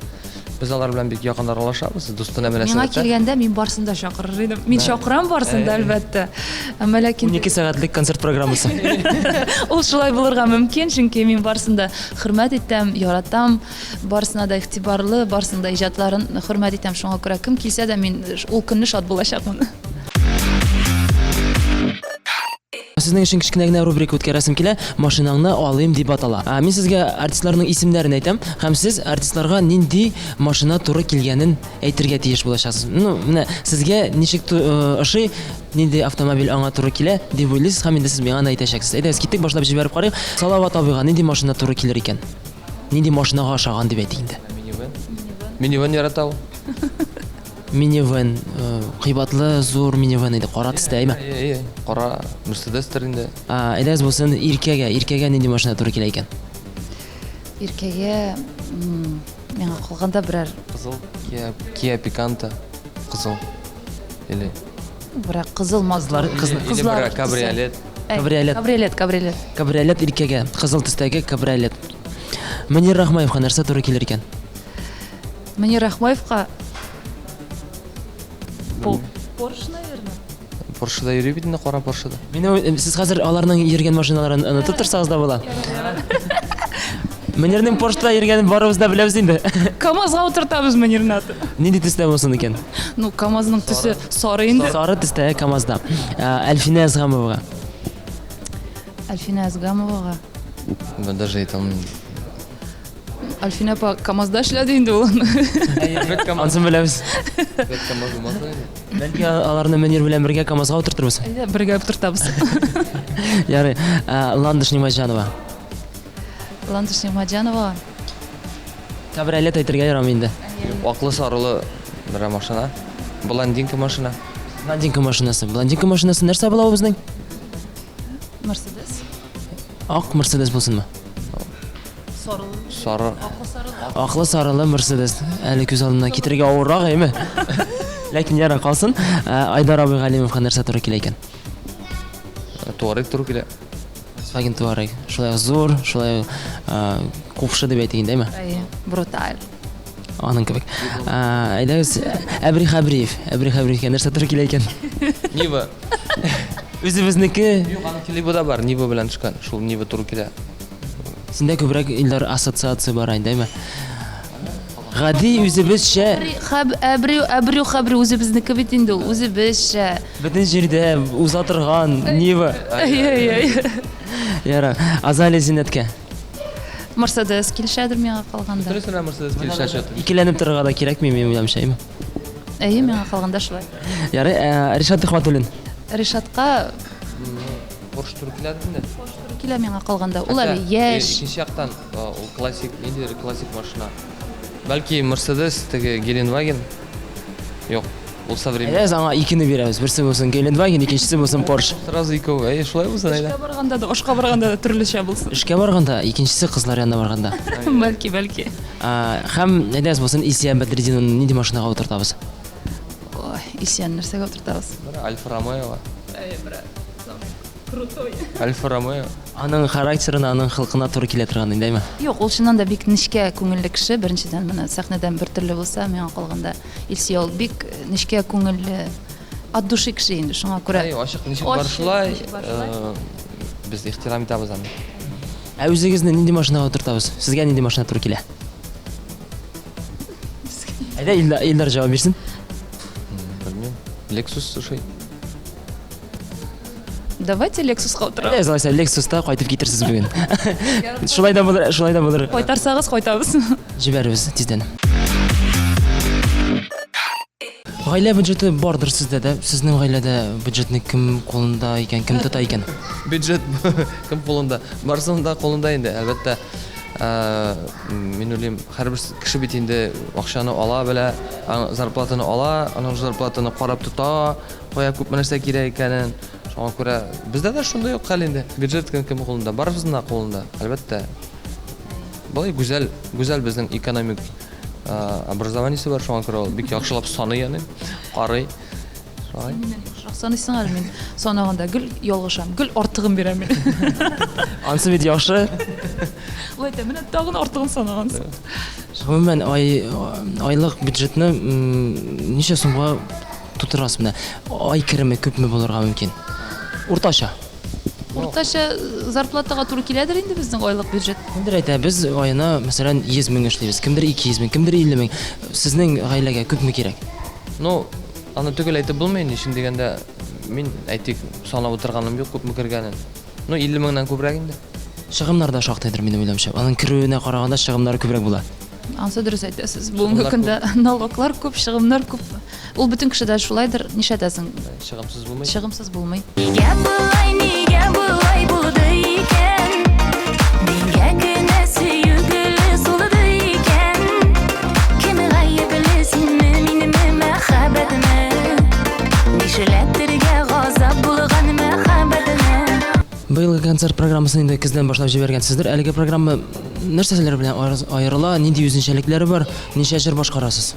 Без алар белән бик якын аралашабыз, дустына Миңа мөнәсәбәттә. килгәндә мин барсында чакырыр идем. Мин чакырам барсында әлбәттә. Әмма ләкин 12 сәгатьлек концерт программасы. ул шулай булырга мөмкин, чөнки мин барсында хөрмәт итәм, яратам, барсына да игътибарлы, барсында иҗатларын хөрмәт итәм. Шуңа күрә кем килсә дә мин ул көнне шат булачакмын. Сезнең өчен кичкенә генә рубрика үткәрәсем килә, машинаңны алыйм дип атала. Мин сезгә артистларның исемнәрен әйтәм, һәм сез артистларга нинди машина туры килгәнен әйтергә тиеш булачаксыз. Менә сезгә ничек ошый, нинди автомобиль аңа туры килә дип уйлыйсыз, һәм инде сез миңа аны әйтәчәксез. Әйдәгез, киттек, башлап җибәреп карыйк. Салават абыйга нинди машина туры килер икән? Нинди машинага ашаган дип әйтик инде. Минивэн ярата ул. Минивэн, кыйбатлы, зур минивэн иде, кара төстә, әйме? Кара Мерседестер инде. Әйдәгез булсын, иркәгә нинди машина туры килә икән? Иркәгә миңа калганда берәр Кызыл Kia Picanto. Кызыл. Или берәр кызыл Мазлар, кызлар кабриолет. Кабриолет иркәгә, кызыл төстәге кабриолет. Мөнир Рахмаевка нәрсә туры килер икән? Мөнир Рахмаевка Porsche, наверное. Поршеда йөри бит инде, кара Поршеда. Сез хәзер аларның йөргән машиналарын онытып торсагыз да була. Мөнирнең Поршеда йөргәнен барыбыз да беләбез инде. КамАЗга утыртабыз Мөнирне аты. Нинди төстә булсын икән? Ну, КамАЗның төсе сары инде. Сары төстә КамАЗда. Әлфинә Әзгамовага. Әлфинә Әзгамовага. Мен даже әйтәм. Әлфинә апа КамАЗда эшләде инде ул. Ансын беләбез. Бәлки аларны Мөнир белән бергә КамАЗга утыртырбыз. Бергә утыртабыз. Ярый. Ландыш Нимаҗанова. Ландыш Нимаҗанова. Кабриолет әйтергә ярамый инде. Аклы сарылы бер машина. Блондинка машина. Блондинка машинасы. Блондинка машинасы нәрсә була ул безнең? Мерседес. Ак Мерседес булсынмы? Сары. Аклы сарылы Мерседес. Әле күз алдына китергә авыррак, әйме? Ләкин яра калсын. Айдар абый Галимовка нәрсә туры килә икән? Туарeg туры килә. Volkswagen Touareg. Шулай зур, шулай купшы дип әйтик инде, әйме? Бруталь. Аның кебек. Әйдәгез, Әбри Хабриевка нәрсә туры килә икән? Нива. Үзебезнеке. Юк, аның клибы да бар, Нива белән төшкән. Шул Нива туры килә. Синдә күбрәк Илдар ассоциация бар инде, әйме? Гади үзебезчә. Әбри үзебезнеке бит инде ул, үзебезчә. Бөтен җирдә уза торган Нива. Яра, Азалия Зиннәткә. Мерседес килешәдер миңа калганда. Дөресенә Мерседес килешәчә. Икеләнеп торырга да кирәкми, мин уйламыйча, әйме? Миңа калганда шулай. Ярый, Ришат Ихватуллин. Ришатка Порш туры килә инде. Килә миңа калганда. Ул әле яшь. Икенче яктан ул классик, инде классик машина. Бәлки Мерседес, теге Геленваген. Юк, ул современный. Әйдәгез, аңа икене бирәбез. Берсе булсын Геленваген, икенчесе булсын Порш. Сразу икәү. Шулай булсын әйдә. Ашка барганда да төрлечә булсын. Эшкә барганда, икенчесе кызлар янына барганда. Бәлки. Һәм әйдәгез булсын Исия Бәдретдиновны нинди машинага утыртабыз? Ой, Исиян нәрсәгә утыртабыз? Альфа Ромео. Альфа Ромео. Аның характерына, аның хылкына туры килә торган инде, әйме? Юк, ул чыннан да бик нечкә күңелле кеше. Беренчедән менә сәхнәдән бер төрле булса, миңа калганда Илсия ул бик нечкә күңелле, от души кеше инде. Шуңа күрә. Ачык ничек бар шулай. Без ихтирам итәбез аны. Үзегезне нинди машинага утыртабыз? Сезгә нинди машина туры килә? Әйдә, Илдар җавап бирсен. Белмим. Lexus шушай. Давайте Lexus'ка утырабыз. Әйдәгез, Lexus'та кайтып китерсез бүген. Шулай да булыр. Кайтарсагыз кайтабыз. Җибәрбез тиздән. Гаилә бюджеты бардыр сездә дә. Сезнең гаиләдә бюджетны кем кулында икән, кем тота икән? Бюджет кем кулында? Барсының да кулында инде, әлбәттә. Мин уйлыйм, һәрбер кеше бит инде акчаны ала белә, зарплатаны ала, аның зарплатаны карап тота, кая күп нәрсә кирәк икәнен. Шуңа күрә бездә дә шундай ук хәл инде. Бюджет кем кулында, барыбызның да кулында. Әлбәттә. Болай гүзәл безнең экономик образованиесе бар, шуңа күрә ул бик яхшылап саный яны, карый. Шулай. Саныйсың әле мин санаганда гел ялгышам, гел артыгын бирәм мин. Ансы бит яхшы. Ул әйтә, менә тагын артыгын санагансың. Гомумән айлык бюджетны ничә сумга тутырасыз менә? Ай кереме күпме булырга мөмкин? Уртача. Уртача зарплатага туры киләдер инде безнең айлык бюджет. Кемдер әйтә, без аена мәсәлән 100 мең эшлибез, кемдер 200 мең, кемдер 50 мең. Сезнең гаиләгә күпме кирәк? Ну, аны түгел әйтеп булмый, нишен дигәндә мин әйтик санап утырганым юк, күпме кергәнен. Ну, 50 меңнән күбрәк инде. Чыгымнар да шактайдыр минем уйлавымча. Аның кирүенә караганда чыгымнары күбрәк була. Ансы дөрес әйтәсез. Бүгенге көндә налоглар күп, чыгымнар күп. Ул бөтен кешедә шулайдыр. Нишәдәсең? Чыгымсыз булмый. Чыгымсыз булмый. Нигә булай булды икән? Нигә генә сөйгеле сулды икән? Кем гаепле синме, минеме, мәхәббәтемә? Нишләтергә газап булган мәхәббәтемә? Быелгы концерт программасын инде көздән башлап җибәргәнсездер. Әлеге программа нәрсәләр белән аерыла, нинди үзенчәлекләре бар, ничә җыр башкарасыз?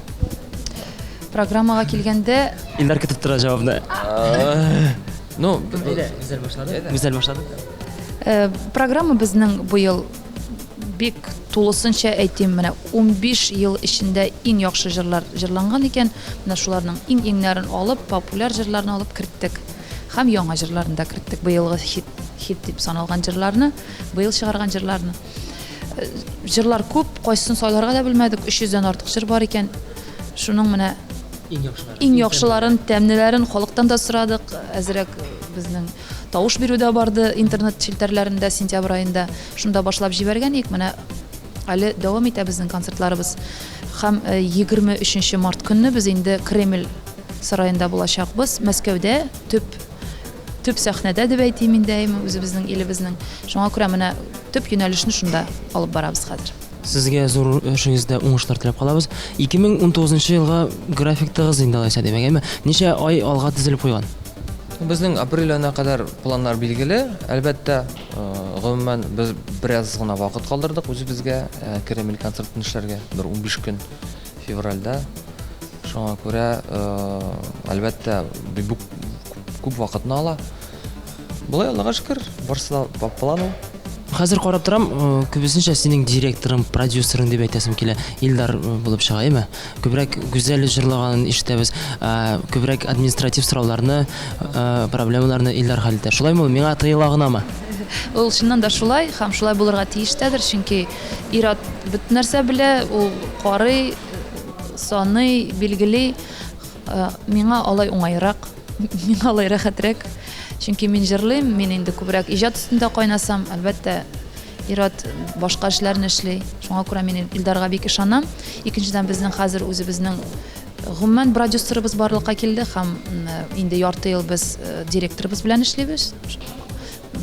Программага килгәндә Илдар көтеп тора җавабны. Ну, Гүзәл башлады. Программа безнең быел бик тулысынча әйтим, менә 15 ел эчендә иң яхшы җырлар җырланган икән. Менә шуларның иң-иңнәрен алып, популяр җырларны алып керттек. Һәм яңа җырларны да керттек. Быелгы хит дип саналган җырларны, быел чыгарган җырларны. Җырлар күп, кайсын сайларга да белмәдек. 300дән артык җыр бар икән. Шуның менә иң яхшыларын, тәмнеләрен халыктан да сорадык. Әзрәк безнең тавыш бирүдә барды интернет челтәрләрендә сентябрь аенда. Шунда башлап җибәргән ик. Менә әле дәвам итә безнең концертларыбыз. Һәм 23 март көнне без инде Кремль сараенда булачакбыз. Мәскәүдә төп сәхнәдә дип әйтим инде үзебезнең илебезнең. Шуңа күрә менә төп юнәлешне шунда алып барабыз хәзер. Сезгә зур эшегездә уңышлар теләп калабыз. 2019 елга графиктыгыз инде алайса димәгәме? Ничә ай алга тезелеп куйган? Безнең апрель аена кадәр планнар билгеле. Әлбәттә, гомумән без бераз гына вакыт калдырдык үзебезгә Кремль концертын эшләргә. Бер 15 көн февральдә. Шуңа күрә әлбәттә бу күп вакытны ала. Булай Аллага шөкер, барысы да по плану. Хәзер карап торам, күбесенчә синең директорың, продюсерың дип әйтәсем килә. Илдар булып чыга, әйме? Күбрәк гүзәл җырлаганын ишетәбез. Күбрәк административ сорауларны, проблемаларны Илдар хәл итә. Шулаймы? Миңа тыела гынамы? Ул чыннан да шулай, һәм шулай булырга тиештәдер, чөнки ир-ат бөтен нәрсә белә, ул карый, саный, билгели. Миңа алай уңайрак, миңа алай рәхәтрәк. Чөнки мин җырлыйм, мин инде күбрәк иҗат өстендә кайнасам, әлбәттә ир-ат башка эшләрне эшли. Шуңа күрә мин Илдарга бик ишанам. Икенчедән безнең хәзер үзебезнең гомумән продюсерыбыз барлыкка килде һәм инде ярты ел без директорыбыз белән эшлибез.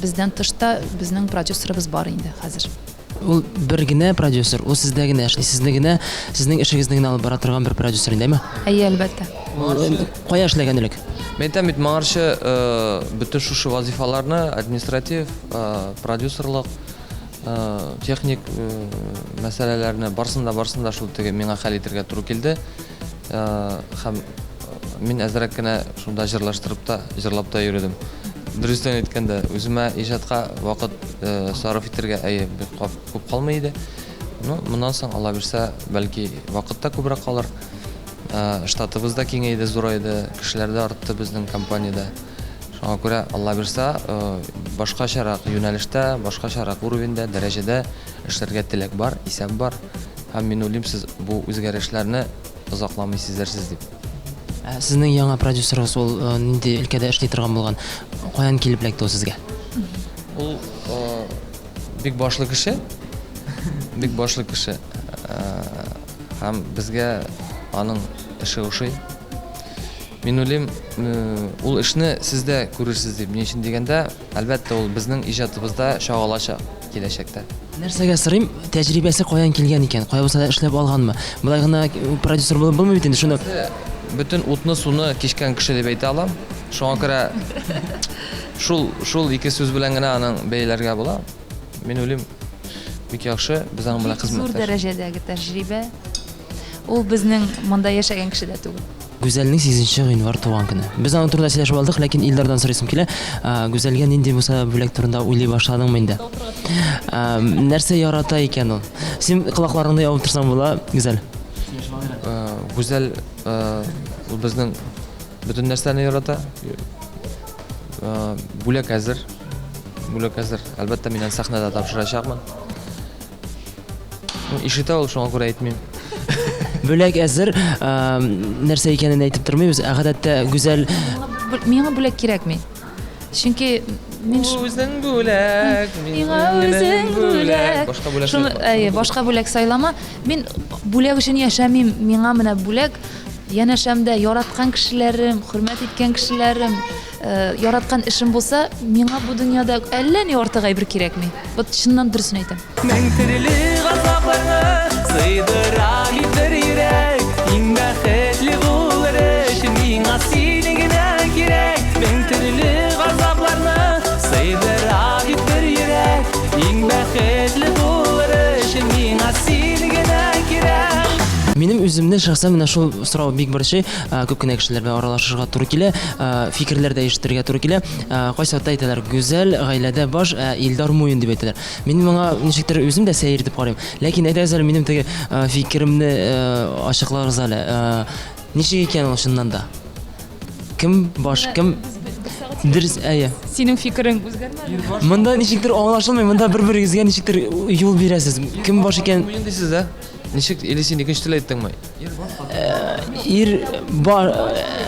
Бездән тышта безнең продюсерыбыз бар инде хәзер. Ул бер генә продюсер, ул сездә генә эшли, сезнең эшегезне генә алып бара торган бер продюсер индеме? Әйе, әлбәттә. Кая эшләгән элек? Мен әйтәм бит, моңарчы бүтән шушы вазифаларны административ, продюсерлык, техник мәсьәләләрне барсында шул теге миңа хәл итәргә туры килде. Һәм мин әзрәк кенә шунда җырлаштырып та, җырлап та йөрдем. Дөрестән әйткәндә, үземә иҗатка вакыт сарыф итәргә күп калмый иде. Ну, моннан соң Алла бирсә, бәлки вакытта күбрәк калыр. Штатыбыз да киңәйде, зурайды, кешеләр дә артты безнең компаниядә. Шуңа күрә Алла бирсә, башкачарак юнәлештә, башкачарак уровеньдә, дәрәҗәдә эшләргә теләк бар, исәп бар. Һәм мин уйлыйм, сез бу үзгәрешләрне озакламый сизәрсез дип. Сезнең яңа продюсерыгыз ул нинди өлкәдә эшли торган булган? Каян килеп эләкте ул сезгә? Ул бик башлы кеше. Бик башлы кеше. Һәм безгә аның эше ошый. Мин уйлыйм, ул эшне сездә күрерсез дип. Ни өчен дигәндә, әлбәттә ул безнең иҗатыбызда чагылачак киләчәктә. Нәрсәгә сорыйм, тәҗрибәсе каян килгән икән? Кая булса да эшләп алганмы? Булай гына продюсер булып булмый бит инде шуны. Бөтен утны суны кичкән кеше дип әйтә алам. Шуңа күрә шул ике сүз белән генә аның бәйләргә була. Мин уйлыйм, бик яхшы без аның белән Зур хезмәттәш. дәрәҗәдәге тәҗрибә. Ул безнең монда яшәгән кеше дә түгел. Гүзәлнең 8 гыйнвар туган көне. Без аның турында сөйләшеп алдык, ләкин Илдардан сорыйсым килә. Гүзәлгә нинди булса бүләк турында уйлый башладыңмы инде? Нәрсә ярата икән ул? Син колакларыңны ябып торсаң була, Гүзәл. Гүзәл ул безнең бөтен нәрсәне ярата. Бүләк әзер. Әлбәттә мин аны сәхнәдә тапшырачакмын. Ишетә ул, шуңа күрә әйтмим. Бүләк әзер, нәрсә икәнен әйтеп тормыйбыз. Гадәттә Гүзәл Миңа бүләк кирәкми. Чөнки мин Үзең бүләк, Миңа үзең бүләк. Башка бүләк. Шуны, башка бүләк сайлама. Мин бүләк өчен яшәмим. Миңа менә бүләк янәшәмдә яраткан кешеләрем, хөрмәт иткән кешеләрем, яраткан эшем булса, миңа бу дөньяда әллә ни артык әйбер кирәкми. Вот чыннан дөресен әйтәм. Мең төрле газапларны сыйдыра бер йөрәк, иң бәхетле булыр өчен миңа синең генә кирәк. Мең төрле газапларны сыйдыра бер йөрәк, иң бәхетле булыр өчен миңа синең генә кирәк. Минем үземне шәхсән менә шул сорау бик борчый, күп кенә кешеләр белән аралашырга туры килә, фикерләр дә ишетергә туры килә. Кайсы вакытта әйтәләр, Гүзәл гаиләдә баш, Илдар муен дип әйтәләр. Мин моңа ничектер үзем дә сәер итеп карыйм. Ләкин әйтәгез әле минем теге фикеремне ачыкларыгыз әле. Ничек икән ул чыннан да? Кем баш, кем дөрес әйе. Синең фикерең үзгәрмәде. Монда ничектер аңлашылмый, монда бер-берегезгә ничектер юл бирәсез. Кем баш икән? Муен дисез дә? Ничек Элисин икенче теле әйттеңме? Ир бар,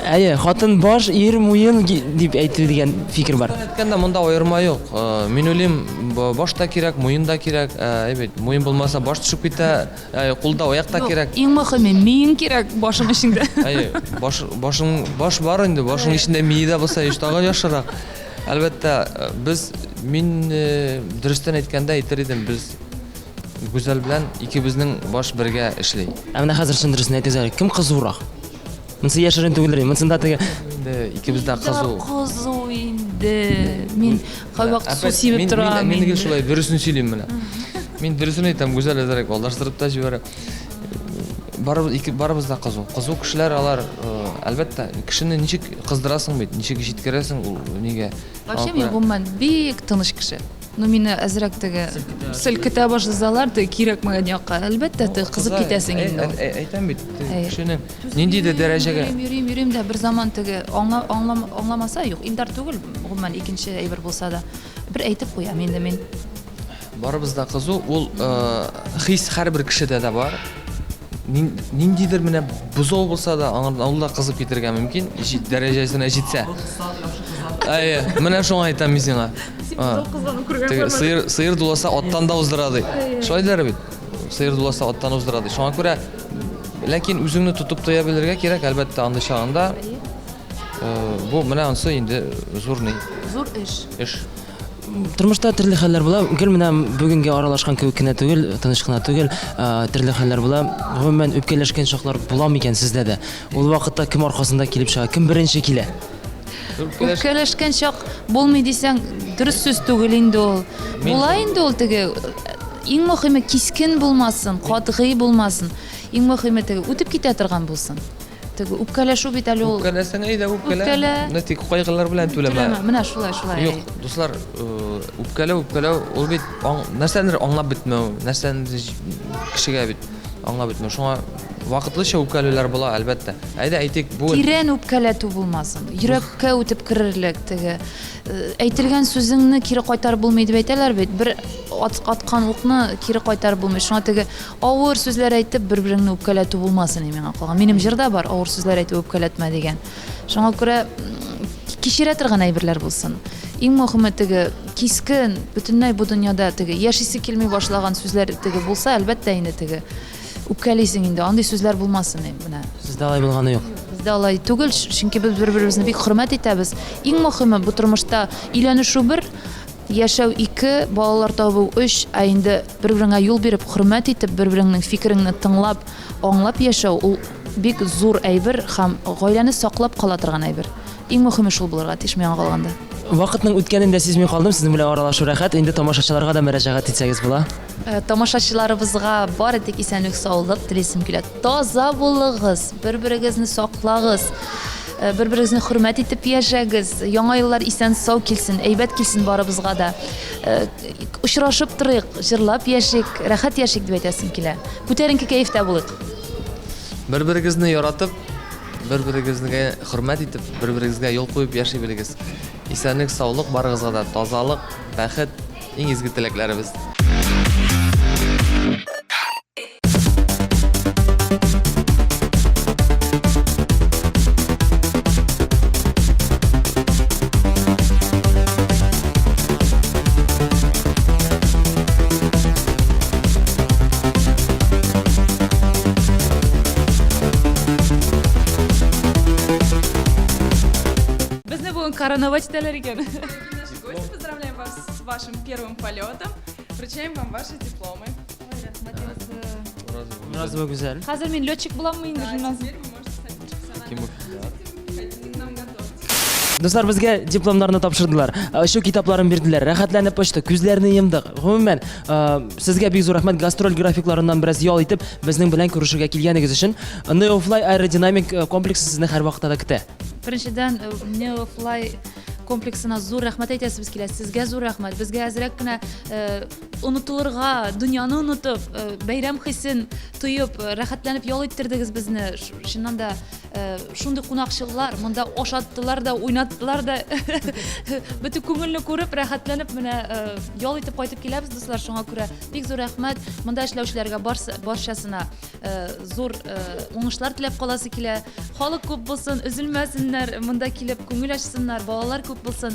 әйе, хатын баш, ир муен дип әйтте дигән фикер бар. Әйткәндә монда аерма юк. Мин уйлыйм, баш та кирәк, муен да кирәк. Әйбәт, муен булмаса баш төшеп китә, кулда аяк та кирәк. Иң мөһиме мин кирәк башым эчендә. Әйе, баш бар инде, башың эчендә миедә булса, тагын яхшырак. Әлбәттә, мин дөрестән әйткәндә әйтер идем, без Гүзәл белән икебезнең баш бергә эшли. Менә хәзер шундый дөресен әйтегез, кем кызурак? Монсы яшерен түгелдер, монсында теге икебез дә кызу. Кызу инде. Мин кайвак су сибеп торам. Мин нигә шулай дөресен сөйлим менә. Мин дөресен әйтәм, Гүзәл әзрәк алдаштырып та җибәрә. Барыбыз да кызу. Кызу кешеләр алар, әлбәттә, кешене ничек кыздырасың бит, ничек җиткерәсең ул нигә? Вообще мин гомумән бик тыныч кеше. Ну мине әзрәк теге селкетә башласалар, теге кирәкмәгән якка, әлбәттә теге кызып китәсең инде. Әйтәм бит, кешенең ниндидер дәрәҗәгә. Йөрим дә бер заман теге аңламаса юк, Илдар түгел, гомумән икенче әйбер булса да бер әйтеп куям инде мин. Барыбыз да кызу, ул хис һәрбер кешедә дә бар. Ниндидер менә бузау булса да, аңа да кызып китергә мөмкин, дәрәҗәсенә җитсә. Әйе, менә шуңа әйтәм мин сиңа. Сыер дуласа аттан да уздырады. Шулайдыр бит. Сыер дуласа аттан уздырады. Шуңа күрә, ләкин үзеңне тотып тоя белергә кирәк, әлбәттә, анда чагында. Бу менә ансы инде зур эш. Тормышта төрле хәлләр була. Гел менә бүгенгә аралашкан кебек кенә түгел, тыныч кына түгел, төрле хәлләр була. Гомумән үпкәләшкән чаклар буламы икән сездә дә? Ул вакытта кем аркасында килеп чыга? Кем беренче килә? Үпкәләшкән чак булмый дисәң, дөрес сүз түгел инде ул. Була инде ул теге иң мөһиме кискен булмасын, катгый булмасын. Иң мөһиме теге үтеп китә торган булсын. Теге үпкәләшү бит әле ул. Үпкәләсәң әйдә үпкәлә. Нәтик кайгылар белән түләмә. Менә шулай. Юк, дуслар, үпкәләү ул бит нәрсәдер аңлап бетмәү, нәрсәдер кешегә бит аңлап бетмәү. Шуңа вакытлыча үпкәләүләр була, әлбәттә. Әйдә әйтик, бу тирән үпкәләтү булмасын. Йөрәккә үтеп кирерлек теге. Әйтелгән сүзеңне кире кайтарып булмый дип әйтәләр бит. Бер аткан укны кире кайтарып булмый. Шуңа теге авыр сүзләр әйтеп бер-береңне үпкәләтү булмасын миңа калган. Минем җырда бар авыр сүзләр әйтеп үпкәләтмә дигән. Шуңа күрә кичерә торган әйберләр булсын. Иң мөһиме теге кискен, бөтенләй бу дөньяда теге яшисе килми башлаган сүзләр теге булса, әлбәттә инде теге үпкәлисең инде, андый сүзләр булмасын менә. Сездә алай булганы юк. Бездә алай түгел, чөнки без бер-беребезне бик хөрмәт итәбез. Иң мөһиме бу тормышта өйләнешү бер, яшәү 2, балалар табу 3, инде бер-береңә юл биреп, хөрмәт итеп, бер-береңнең фикереңне тыңлап, аңлап яшәү ул бик зур әйбер һәм гаиләне саклап кала торган әйбер. Иң мөһиме шул булырга тиеш миңа калганда. Вакытның үткәнен дә сизми калдым. Сезнең белән аралашу рәхәт. Инде тамашачыларга да мөрәҗәгать итсәгез була. Тамашачыларыбызга бары тик исәнлек, саулык телисем килә. Таза булыгыз, бер-берегезне саклагыз. Бер-берегезне хөрмәт итеп яшәгез. Яңа еллар исән сау килсен, әйбәт килсен барыбызга да. Очрашып торыйк, җырлап яшик, рәхәт яшик дип әйтәсем килә. Күтәренке кәефтә булыйк. Бер-берегезне яратып, бер-берегезгә хөрмәт итеп, бер-берегезгә юл куеп яши белегез. Исәнлек, саулык барыгызга да, тазалык, бәхет, иң изге теләкләребез. Безне бүген короновать итәләр икән. Поздравляем вас с вашим первым полетом. Вручаем вам ваши дипломы. Biraz bu güzel. Хәзер мин летчик буламмы инде шуннан? Теперь вы можете стать профессиональным. Нам готовьтесь. Достар, безгә дипломнарны тапшырдылар. Шу китапларын бирделәр. Рәхәтләнеп очтык, күзләрне йомдык. Гомумән, сезгә бик зур рәхмәт гастроль графикларыннан бераз ял итеп, безнең белән күрешергә килгәнегез өчен. Neofly аэродинамик комплексы сезне һәр вакытта да көтә. Беренчедән, Neofly комплексына зур рәхмәт әйтәсебез килә. Сезгә зур рәхмәт. Безгә әзрәк кенә унутылырга, дөньяны унутып, бәйрәм хисен тоеп, рәхәтләнеп ял иттердегез безне. Шуннан да шундый кунакчылар, монда ашаттылар да, уйнаттылар да. Бөтен күңелне күреп, рәхәтләнеп менә ял итеп кайтып киләбез, дуслар. Шуңа күрә бик зур рәхмәт. Монда эшләүчеләргә барчасына зур уңышлар теләп каласы килә. Халык күп булсын, üzülмәсеннәр, монда килеп күңел ачсыннар, балалар күп булсын.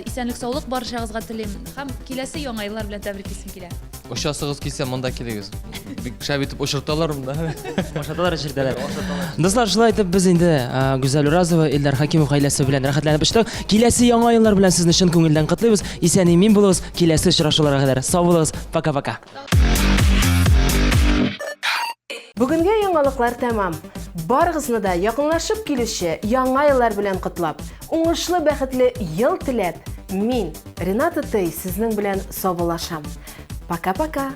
Исәнлек, саулык барчагызга телим. Һәм киләсе яңа еллар белән тәбриклисем килә. Ошасыгыз килсә, монда килегез. Бик шәп итеп ошырталар монда. Ошаталар ишертәләр. Достар, шулай итеп без инде Гүзәл Уразова, Илдар Хакимов гаиләсе белән рәхәтләнеп очтык. Киләсе яңа еллар белән сезне чын күңелдән котлыйбыз. Исән-имин булыгыз. Киләсе очрашуларга кадәр сау булыгыз. Пока-пока. Бүгенге яңалыклар тәмам. Барыгызны да якынлашып килүче яңа еллар белән котлап, уңышлы, бәхетле ел теләп, мин, Рената Тей, сезнең белән саубуллашам. Пока-пока.